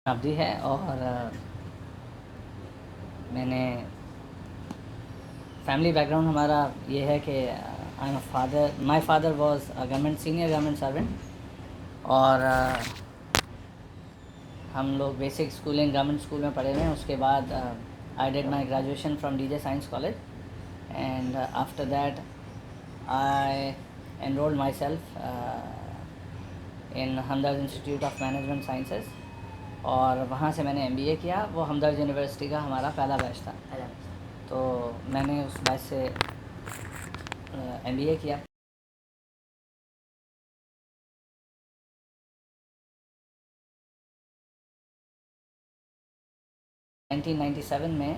ابھی ہے اور میں نے فیملی بیک گراؤنڈ ہمارا یہ ہے کہ my father was government senior government servant اور ہم لوگ بیسک اسکولنگ گورنمنٹ اسکول میں پڑھے ہوئے ہیں. اس کے بعد I did my graduation from D J science college and after that I enrolled myself in Hamdard institute of management sciences اور وہاں سے میں نے ایم بی اے کیا. وہ ہمدرد یونیورسٹی کا ہمارا پہلا بیچ تھا, تو میں نے اس بیچ سے ایم بی اے کیا. 1997 میں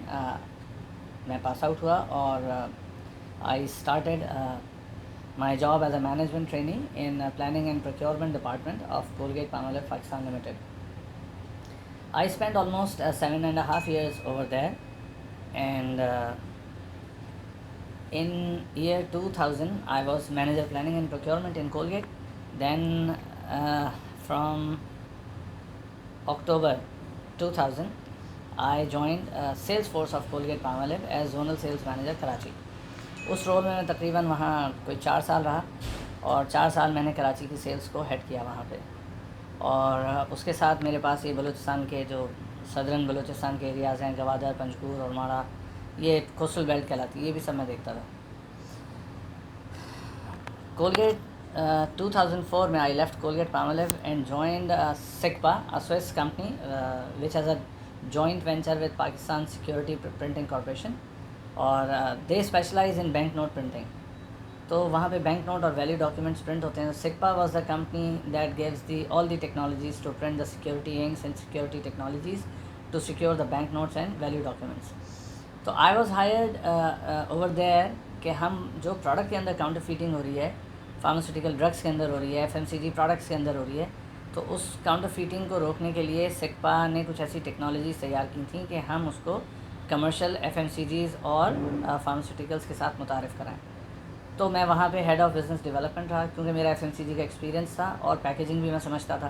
میں پاس آؤٹ ہوا اور I started my job as a management trainee in planning and procurement department of Colgate Palmolive Pakistan limited. I spent almost 7.5 years over there, and in year 2000 I was manager planning and procurement in Colgate. Then from October 2000 I joined sales force of Colgate Palmolive as zonal sales manager Karachi. اس role میں تقریباً وہاں کوئی 4 سال رہا اور 4 سال میں نے کراچی کی سیلز کو ہیڈ کیا وہاں پہ. اور اس کے ساتھ میرے پاس یہ بلوچستان کے جو صدرن بلوچستان کے ایریاز ہیں, گوادر, پنجگور اور ماڑا, یہ کوسٹل بیلٹ کہلاتی ہے, یہ بھی سب میں دیکھتا تھا. کولگیٹ 2004 میں I left Colgate Palmolive and joined SICPA, Swiss company which has a joint venture with Pakistan security printing corporation, اور they specialise in bank note printing. تو وہاں پہ بینک نوٹ اور ویلیو ڈاکیومنٹس پرنٹ ہوتے ہیں. SICPA was the company that gives all the technologies to print the security inks and security technologies to secure the bank notes and value documents. تو I was hired over there کہ ہم جو product کے اندر counter fitting ہو رہی ہے, pharmaceutical drugs کے اندر ہو رہی ہے, ایف ایم سی جی پروڈکٹس کے اندر ہو رہی ہے, تو اس کاؤنٹر فیٹنگ کو روکنے کے لیے سکپا نے کچھ ایسی ٹیکنالوجیز تیار کی تھیں کہ ہم اس کو کمرشل ایف ایم سی جیز اور فارماسیوٹیکلس کے ساتھ متعارف کرائیں. تو میں وہاں پہ ہیڈ آف بزنس ڈیولپمنٹ رہا, کیونکہ میرا ایف ایم سی جی کا ایکسپیرینس تھا اور پیکیجنگ بھی میں سمجھتا تھا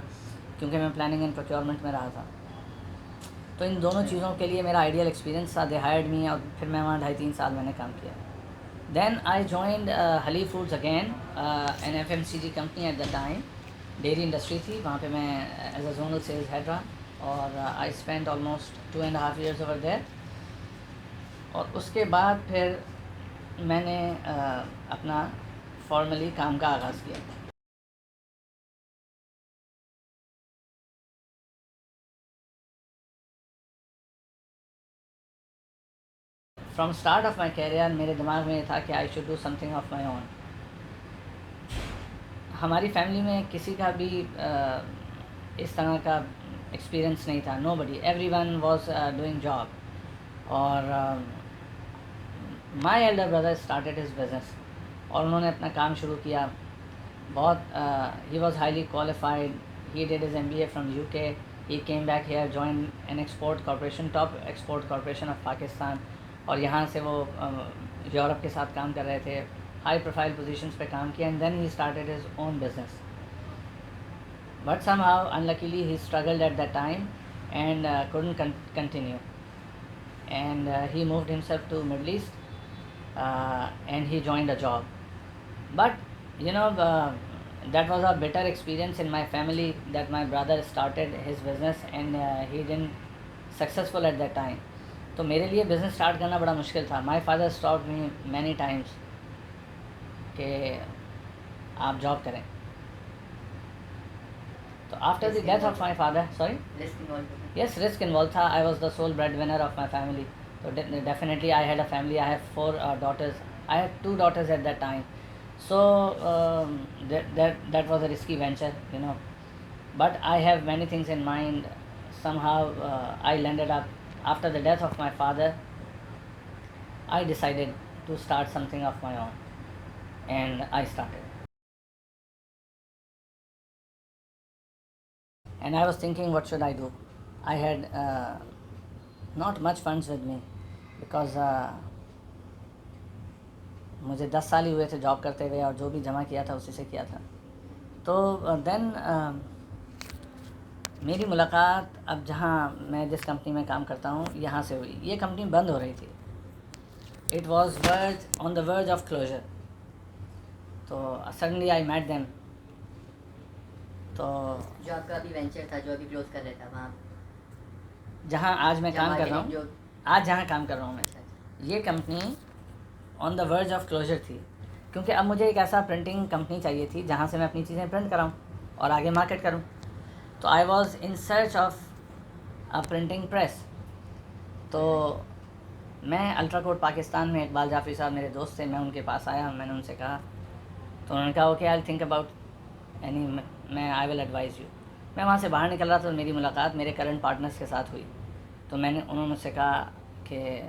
کیونکہ میں پلاننگ اینڈ پروکیورمنٹ میں رہا تھا. تو ان دونوں چیزوں کے لیے میرا آئیڈیل ایکسپیرینس تھا. دے ہائرڈ می اور پھر میں وہاں 2.5-3 سال میں نے کام کیا. Then I joined Haleeb foods again, N F M C G company at the time, dairy industry تھی. وہاں پہ میں as a zonal sales head رہا اور I spend almost 2.5 years over there. اور اس کے بعد پھر میں نے اپنا فارملی کام کا آغاز کیا. From start of my career میرے دماغ میں یہ تھا کہ I should do something of my own. ہماری فیملی میں کسی کا بھی اس طرح کا ایکسپیرئنس نہیں تھا. Nobody, everyone was doing job. اور my elder brother started his business, اور انہوں نے اپنا کام شروع کیا. بہت ہی was highly qualified. He did his M B A from U K. He came back here, join an export corporation, top export corporation of Pakistan, اور یہاں سے وہ یورپ کے ساتھ کام کر رہے تھے. ہائی پروفائل پوزیشنس پہ کام کیا, and then he started his own business. But somehow unluckily he struggled at that time and couldn't continue, and he moved himself to Middle East, and he joined a job. But that was a bitter experience in my family that my brother started his business and he didn't successful at that time. تو میرے لیے business start کرنا بڑا مشکل تھا. My father stopped me many times کہ آپ job کریں. تو after the death of my father, sorry, yes, risk involve تھا. I was the sole breadwinner of my family. تو definitely I had a family. I have 4 daughters. I had 2 daughters at that time. So that was a risky venture, but I have many things in mind. Somehow I landed up, after the death of my father, I decided to start something of my own, and I started. And I was thinking, what should I do? I had not much funds with me because مجھے 10 سال ہی ہوئے تھے job کرتے ہوئے, اور جو بھی جمع کیا تھا اسی سے کیا تھا. تو دین میری ملاقات اب جہاں میں جس کمپنی میں کام کرتا ہوں یہاں سے ہوئی. یہ کمپنی بند ہو رہی تھی. It was on the verge of closure. تو سڈنلی آئی میٹ دیم. تو جو آپ کا ابھی وینچر تھا جو ابھی کلوز کر رہا تھا وہاں جہاں آج میں کام کر رہا ہوں, آج جہاں کام کر رہا ہوں میں, یہ company on the verge of closure تھی. کیونکہ اب مجھے ایک ایسا پرنٹنگ کمپنی چاہیے تھی جہاں سے میں اپنی چیزیں پرنٹ کراؤں اور آگے مارکیٹ کروں. تو I was in search of a printing press. تو میں الٹرا کوٹ پاکستان میں اقبال جعفری صاحب میرے دوست تھے, میں ان کے پاس آیا, میں نے ان سے کہا, تو انہوں نے کہا okay I think about any, میں آئی ول ایڈوائز یو. میں وہاں سے باہر نکل رہا تھا, میری ملاقات میرے کرنٹ پارٹنرس کے ساتھ ہوئی. تو انہوں نے مجھ سے کہا کہ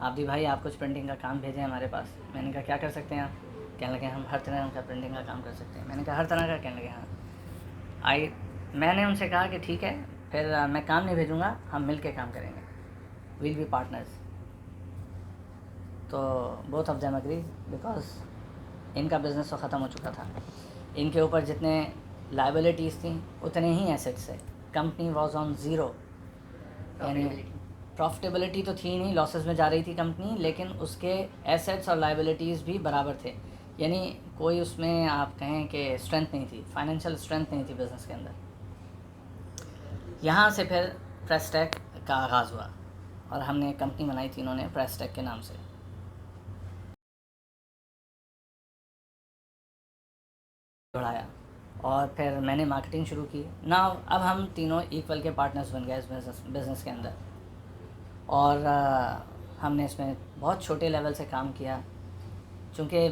عابدی بھائی آپ کچھ پرنٹنگ کا کام بھیجیں ہمارے پاس. میں نے کہا کیا کر سکتے ہیں آپ؟ کہنے لگے ہم ہر طرح کا پرنٹنگ کا کام کر سکتے ہیں. میں نے کہا ہر طرح کا؟ کہنے لگے ہاں. میں نے ان سے کہا کہ ٹھیک ہے, پھر میں کام نہیں بھیجوں گا, ہم مل کے کام کریں گے, ویل بی پارٹنرز. تو both of them agree because ان کا بزنس تو ختم ہو چکا تھا. ان کے اوپر جتنے لائبلٹیز تھیں اتنے ہی ایسیٹس تھے. کمپنی واز آن زیرو, یعنی پروفٹیبلٹی تو تھی نہیں, لاسز میں جا رہی تھی کمپنی, لیکن اس کے ایسیٹس اور لائبلٹیز بھی برابر تھے. یعنی کوئی اس میں آپ کہیں کہ اسٹرینتھ نہیں تھی, فائنینشیل اسٹرینتھ نہیں تھی بزنس کے اندر. یہاں سے پھر پریسٹیک کا آغاز ہوا اور ہم نے ایک کمپنی بنائی تھی, انہوں نے پریسٹیک کے نام سے بڑھایا. اور پھر میں نے مارکیٹنگ شروع کی. اب ہم تینوں ایکول کے پارٹنرز بن گئے اس بزنس کے اندر. اور ہم نے اس میں بہت چھوٹے لیول سے کام کیا, چونکہ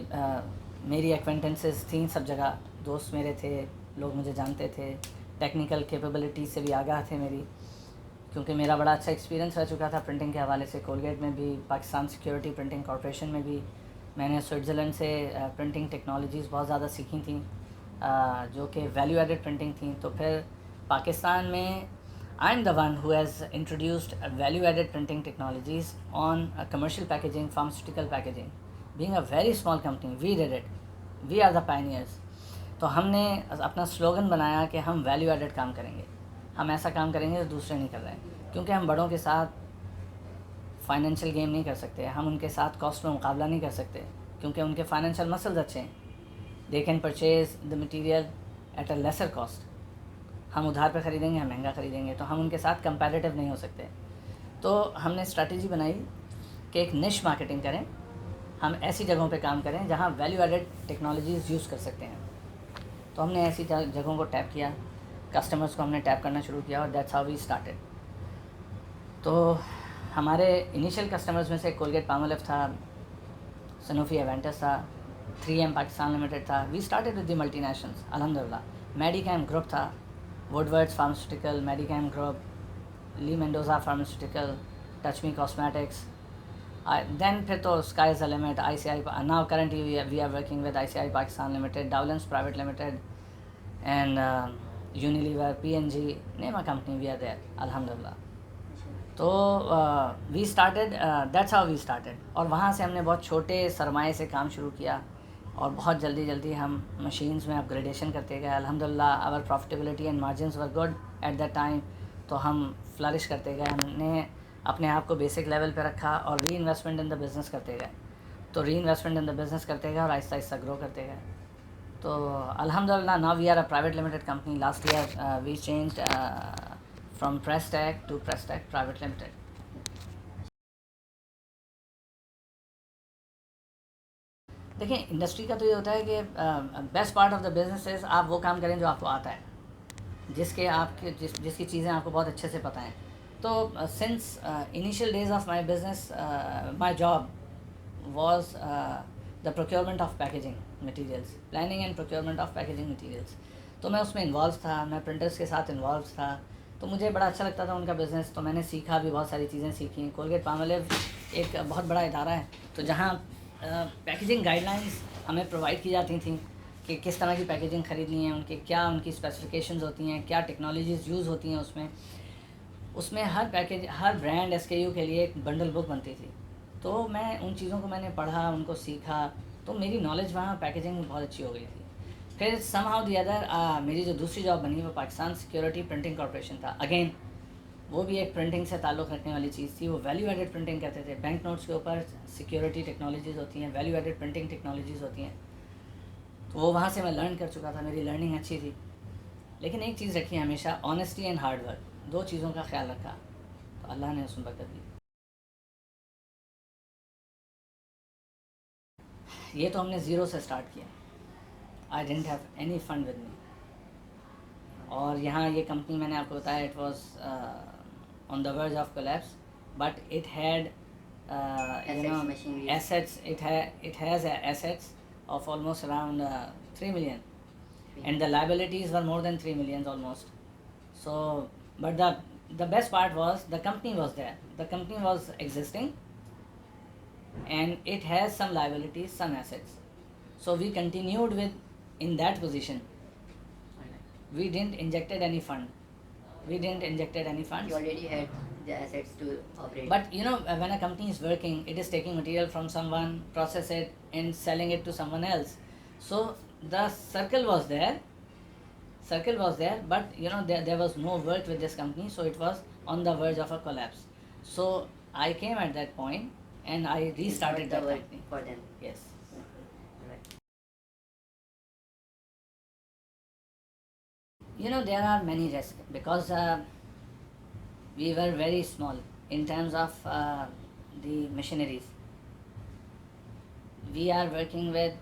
میری ایکوینٹنسز تھیں سب جگہ, دوست میرے تھے, لوگ مجھے جانتے تھے, ٹیکنیکل کیپیبلٹی سے بھی آگاہ تھے میری, کیونکہ میرا بڑا اچھا ایکسپیرینس رہ چکا تھا پرنٹنگ کے حوالے سے. کولگیٹ میں بھی, پاکستان سیکیورٹی پرنٹنگ کارپوریشن میں بھی میں نے سوئٹزرلینڈ سے پرنٹنگ ٹیکنالوجیز بہت زیادہ سیکھی تھیں, جو کہ ویلیو ایڈڈ پرنٹنگ تھیں. تو پھر پاکستان میں I am the one who has introduced value added printing technologies on commercial packaging, pharmaceutical packaging. Being a very small company, we did it, we are the pioneers. تو ہم نے اپنا slogan بنایا کہ ہم ویلیو ایڈڈ کام کریں گے, ہم ایسا کام کریں گے جو دوسرے نہیں کر رہے ہیں. کیونکہ ہم بڑوں کے ساتھ فائنینشیل گیم نہیں کر سکتے, ہم ان کے ساتھ کاسٹ میں مقابلہ نہیں کر سکتے, کیونکہ ان کے فائنینشیل مسلز اچھے ہیں. They can purchase the material at a lesser cost. ہم ادھار پہ خریدیں گے, ہم مہنگا خریدیں گے, تو ہم ان کے ساتھ کمپیریٹیو نہیں ہو سکتے. تو ہم نے اسٹریٹجی بنائی کہ ایک نش مارکیٹنگ کریں, ہم ایسی جگہوں پہ کام کریں جہاں ویلیو ایڈڈ ٹیکنالوجیز یوز کر سکتے ہیں. تو ہم نے ایسی جگہوں کو ٹیپ کیا, کسٹمرز کو ہم نے ٹیپ کرنا شروع کیا, اور دیٹس ہاؤ وی اسٹارٹیڈ. تو ہمارے انیشیل کسٹمرز میں سے کولگیٹ پالمولیو تھا, سنوفی ایونٹس تھا, 3M پاکستان لمیٹڈ تھا. We started with the multinationals الحمد للہ. میڈی کیم گروپ تھا, Woodwards pharmaceutical, Medicam group, Lee Mendoza pharmaceutical, touch me cosmetics. Then پھر تو sky is the limit. I C I, now currently we are working with I C I Pakistan limited, Dawlance private limited, and Unilever, PNG, name a company, we are there الحمد للہ. تو we started, that's how we started. اور وہاں سے ہم نے بہت چھوٹے سرمایے سے کام شروع کیا, اور بہت جلدی ہم مشینز میں اپ گریڈیشن کرتے گئے. الحمد للہ our profitability and margins were good at that time. تو ہم فلرش کرتے گئے, ہم نے اپنے آپ کو بیسک لیول پہ رکھا, اور ری انویسٹمنٹ ان دا بزنس کرتے گئے. تو ری انویسٹمنٹ ان دا بزنس کرتے گئے, اور آہستہ آہستہ گرو کرتے گئے. تو الحمد للہ now we are a private limited company. Last year we changed from Prestech to Prestech private limited. دیکھیں انڈسٹری کا تو یہ ہوتا ہے کہ best part of the business is آپ وہ کام کریں جو آپ کو آتا ہے, جس کی چیزیں آپ کو بہت اچھے سے پتہ ہیں. تو since initial days of my business, my job was the procurement of packaging materials, planning and procurement of packaging materials. تو میں اس میں انوالو تھا, میں پرنٹرس کے ساتھ انوالو تھا. تو مجھے بڑا اچھا لگتا تھا ان کا بزنس. تو میں نے سیکھا بھی, بہت ساری چیزیں سیکھیں. کولگیٹ پالمولیو ایک بہت بڑا ادارہ ہے, تو جہاں پیکیجنگ گائیڈ لائنس ہمیں پرووائڈ کی جاتی تھیں کہ کس طرح کی پیکیجنگ خریدنی ہے, ان کی اسپیسیفکیشنز ہوتی ہیں, کیا ٹیکنالوجیز یوز ہوتی ہیں. اس میں ہر برانڈ SKU کے لیے ایک بنڈل بک بنتی تھی. تو میں ان چیزوں کو میں نے پڑھا, ان کو سیکھا, تو میری نالج وہاں پیکیجنگ میں بہت اچھی ہو گئی تھی. फिर somehow the other मेरी जो दूसरी जॉब बनी वो पाकिस्तान सिक्योरिटी प्रिंटिंग कॉर्पोरेशन था. अगेन वो भी एक प्रिंटिंग से ताल्लुक़ रखने वाली चीज़ थी. वो वैल्यू एडेड प्रिंटिंग करते थे. बैंक नोट्स के ऊपर सिक्योरिटी टेक्नोलॉजीज़ होती हैं, वैल्यू एडेड प्रिंटिंग टेक्नोलॉजीज़ होती हैं. तो वो वहाँ से मैं लर्न कर चुका था. मेरी लर्निंग अच्छी थी. लेकिन एक चीज़ रखी हमेशा, ऑनेस्टी एंड हार्ड वर्क. दो चीज़ों का ख्याल रखा तो अल्लाह ने उसमें बरकत दी. ये तो हमने ज़ीरो से स्टार्ट किया. I didn't have any fund with me. और यहाँ ये कंपनी मैंने आपको बताया it was on the verge of collapse, but it had assets. It has assets of almost around 3 million, and the liabilities were more than 3 million almost. So but the best part was the company was there. The company was existing and it has some liabilities, some assets. So we continued with in that position. We didn't injected any fund. We didn't injected any funds. You already had the assets to operate. But you know, when a company is working, it is taking material from someone, process it, and selling it to someone else. So the circle was there, but you know, there was no work with this company, so it was on the verge of a collapse. So I came at that point and I restarted the that work company. for them. Yes. Right. You know, there are many risks because we were very small in terms of the machineries. We are working with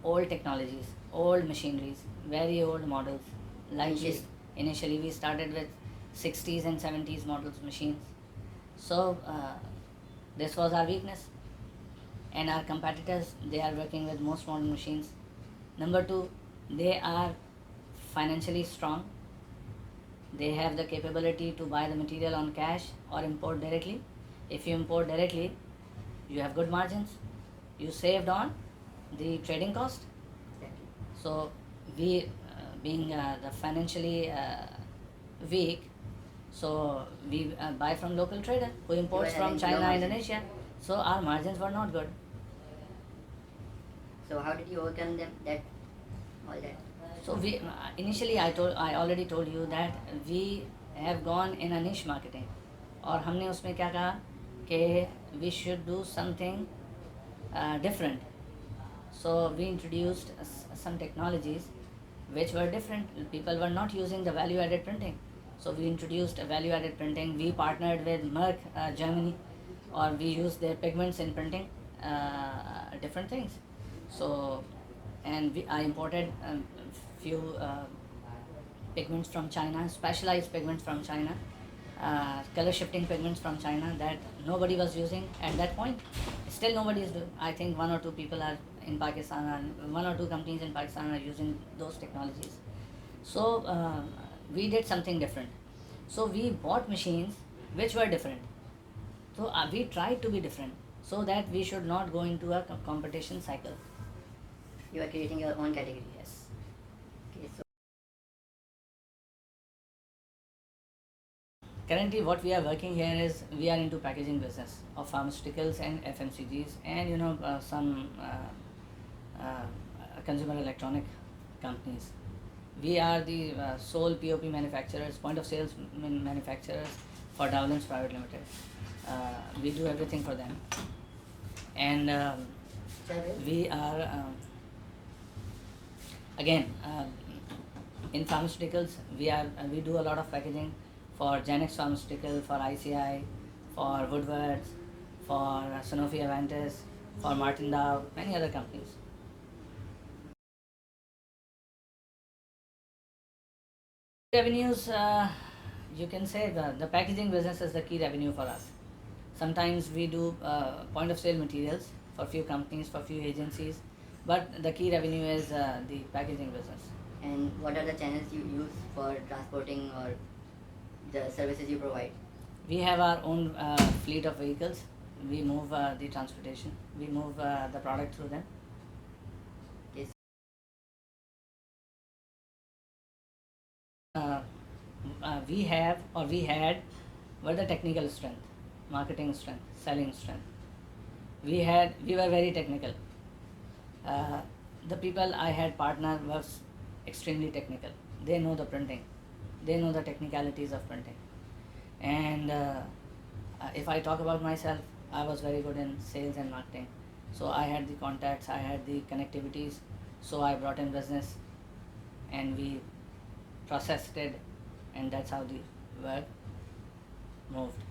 old technologies, old machineries, very old models. Like initially we started with 60s and 70s models machines. So this was our weakness. And our competitors, they are working with most modern machines. Number two, they are financially strong. They have the capability to buy the material on cash or import directly. If you import directly, you have good margins. You saved on the trading cost. Exactly. So we, being the financially weak, so we buy from local trader who imports from China, Indonesia. So our margins were not good. So how did you overcome them? All that. So we initially I already told you that we have gone in a niche marketing. और हमने उसमें क्या कहा कि we should do something different. So we introduced some technologies which were different. People were not using the value added printing. So we introduced value added printing. We partnered with Merck, Germany, or we used their pigments in printing different things. So, and I imported few pigments from China, specialized pigments from China, color shifting pigments from China that nobody was using at that point. Still nobody is doing. I think one or two people are in Pakistan, and one or two companies in Pakistan are using those technologies. So we did something different. So we bought machines which were different. So we tried to be different so that we should not go into a competition cycle. You are creating your own category. Yes. Okay, so currently what we are working here is we are into packaging business of pharmaceuticals and FMCGs and you know some consumer electronic companies. We are the sole POP manufacturers, point of sales manufacturers for Dowlands Private Limited. We do everything for them, and we are again in pharmaceuticals. We do a lot of packaging for Genex Pharmaceutical, for ICI, for Woodwards, for Sanofi Aventis, for Martin Dow, many other companies. Revenues, you can say the packaging business is the key revenue for us. Sometimes we do point of sale materials for few companies, for few agencies, but the key revenue is the packaging business. And what are the channels you use for transporting or the services you provide? We have our own fleet of vehicles. We move the transportation. We move the product through them. Yes. We have or we had were the technical strength, marketing strength, selling strength. We were very technical. The people I had partnered was extremely technical. They know the printing, they know the technicalities of printing. And if I talk about myself, I was very good in sales and marketing. So I had the contacts, I had the connectivities. So I brought in business, and we processed it, and that's how the work moved.